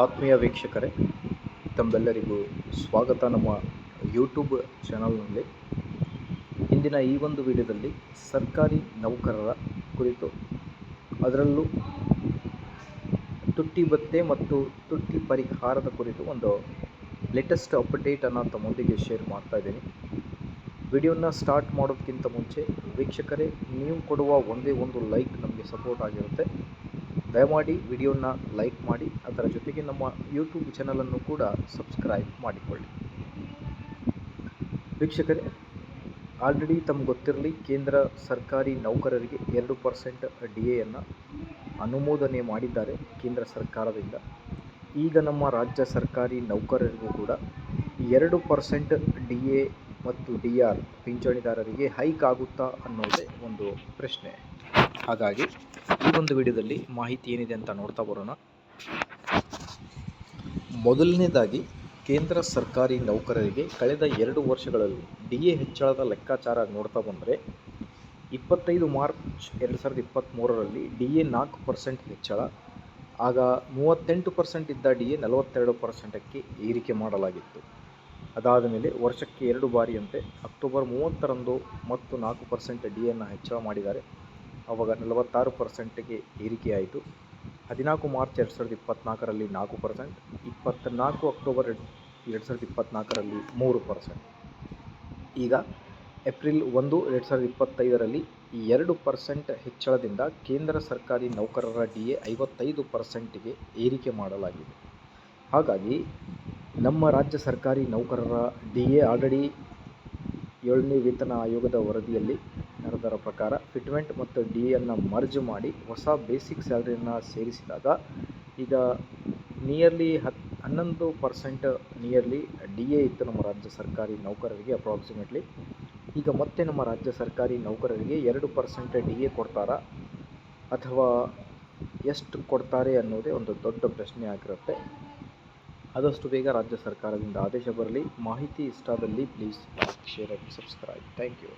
ಆತ್ಮೀಯ ವೀಕ್ಷಕರೇ, ತಮ್ಮೆಲ್ಲರಿಗೂ ಸ್ವಾಗತ ನಮ್ಮ ಯೂಟ್ಯೂಬ್ ಚಾನಲ್ನಲ್ಲಿ. ಇಂದಿನ ಈ ಒಂದು ವಿಡಿಯೋದಲ್ಲಿ ಸರ್ಕಾರಿ ನೌಕರರ ಕುರಿತು, ಅದರಲ್ಲೂ ತುಟ್ಟಿ ಭತ್ಯೆ ಮತ್ತು ತುಟ್ಟಿ ಪರಿಹಾರದ ಕುರಿತು ಒಂದು ಲೇಟೆಸ್ಟ್ ಅಪ್ಡೇಟನ್ನು ತಮ್ಮೊಂದಿಗೆ ಶೇರ್ ಮಾಡ್ತಾ ಇದ್ದೀನಿ. ವಿಡಿಯೋನ ಸ್ಟಾರ್ಟ್ ಮಾಡೋದಕ್ಕಿಂತ ಮುಂಚೆ ವೀಕ್ಷಕರೇ, ನೀವು ಕೊಡುವ ಒಂದೇ ಒಂದು ಲೈಕ್ ನಮಗೆ ಸಪೋರ್ಟ್ ಆಗಿರುತ್ತೆ. ದಯಮಾಡಿ ವಿಡಿಯೋನ ಲೈಕ್ ಮಾಡಿ, ಅದರ ಜೊತೆಗೆ ನಮ್ಮ ಯೂಟ್ಯೂಬ್ ಚಾನಲನ್ನು ಕೂಡ ಸಬ್ಸ್ಕ್ರೈಬ್ ಮಾಡಿಕೊಳ್ಳಿ. ವೀಕ್ಷಕರೇ, ಆಲ್ರೆಡಿ ತಮಗೆ ಗೊತ್ತಿರಲಿ, ಕೇಂದ್ರ ಸರ್ಕಾರಿ ನೌಕರರಿಗೆ 2% DAಯನ್ನು ಅನುಮೋದನೆ ಮಾಡಿದ್ದಾರೆ ಕೇಂದ್ರ ಸರ್ಕಾರದಿಂದ. ಈಗ ನಮ್ಮ ರಾಜ್ಯ ಸರ್ಕಾರಿ ನೌಕರರಿಗೂ ಕೂಡ 2% DA ಮತ್ತು DR ಪಿಂಚಣಿದಾರರಿಗೆ ಹೈಕ್ ಆಗುತ್ತಾ ಅನ್ನೋದೇ ಒಂದು ಪ್ರಶ್ನೆ. ಹಾಗಾಗಿ ಈ ಒಂದು ವಿಡಿಯೋದಲ್ಲಿ ಮಾಹಿತಿ ಏನಿದೆ ಅಂತ ನೋಡ್ತಾ ಬರೋಣ. ಮೊದಲನೇದಾಗಿ, ಕೇಂದ್ರ ಸರ್ಕಾರಿ ನೌಕರರಿಗೆ ಕಳೆದ 2 ವರ್ಷಗಳಲ್ಲಿ DA ಹೆಚ್ಚಳದ ಲೆಕ್ಕಾಚಾರ ನೋಡ್ತಾ ಬಂದರೆ 25 ಮಾರ್ಚ್ 2023ರಲ್ಲಿ DA 4% ಹೆಚ್ಚಳ. ಆಗ 38% ಇದ್ದ DA 42%ಕ್ಕೆ ಏರಿಕೆ ಮಾಡಲಾಗಿತ್ತು. ಅದಾದ ಮೇಲೆ ವರ್ಷಕ್ಕೆ 2 ಬಾರಿಯಂತೆ ಅಕ್ಟೋಬರ್ 30ರಂದು ಮತ್ತು 4% DAಯನ್ನು ಹೆಚ್ಚಳ ಮಾಡಿದ್ದಾರೆ. ಆವಾಗ 46%ಗೆ ಏರಿಕೆಯಾಯಿತು. 14 ಮಾರ್ಚ್ 2024ರಲ್ಲಿ 4%, 24 ಅಕ್ಟೋಬರ್ 2024ರಲ್ಲಿ 3%. ಈಗ ಏಪ್ರಿಲ್ 1, 2025ರಲ್ಲಿ 2% ಹೆಚ್ಚಳದಿಂದ ಕೇಂದ್ರ ಸರ್ಕಾರಿ ನೌಕರರ DA 55%ಗೆ ಏರಿಕೆ ಮಾಡಲಾಗಿದೆ. ಹಾಗಾಗಿ ನಮ್ಮ ರಾಜ್ಯ ಸರ್ಕಾರಿ ನೌಕರರ DA ಆಲ್ರೆಡಿ 7ನೇ ವೇತನ ಆಯೋಗದ ವರದಿಯಲ್ಲಿ ನಡೆದರ ಪ್ರಕಾರ ಫಿಟ್ಮೆಂಟ್ ಮತ್ತು DAಯನ್ನು ಮರ್ಜ್ ಮಾಡಿ ಹೊಸ ಬೇಸಿಕ್ ಸ್ಯಾಲರಿಯನ್ನು ಸೇರಿಸಿದಾಗ ಈಗ ನಿಯರ್ಲಿ 11% ನಿಯರ್ಲಿ DA ಇತ್ತು ನಮ್ಮ ರಾಜ್ಯ ಸರ್ಕಾರಿ ನೌಕರರಿಗೆ ಅಪ್ರಾಕ್ಸಿಮೇಟ್ಲಿ. ಈಗ ಮತ್ತೆ ನಮ್ಮ ರಾಜ್ಯ ಸರ್ಕಾರಿ ನೌಕರರಿಗೆ 2% DA ಕೊಡ್ತಾರಾ ಅಥವಾ ಎಷ್ಟು ಕೊಡ್ತಾರೆ ಅನ್ನೋದೇ ಒಂದು ದೊಡ್ಡ ಪ್ರಶ್ನೆ ಆಗಿರುತ್ತೆ. ಆದಷ್ಟು ಬೇಗ ರಾಜ್ಯ ಸರ್ಕಾರದಿಂದ ಆದೇಶ ಬರಲಿ. ಮಾಹಿತಿ ಇಷ್ಟ ಆದಲ್ಲಿ please like, share and subscribe. Thank you.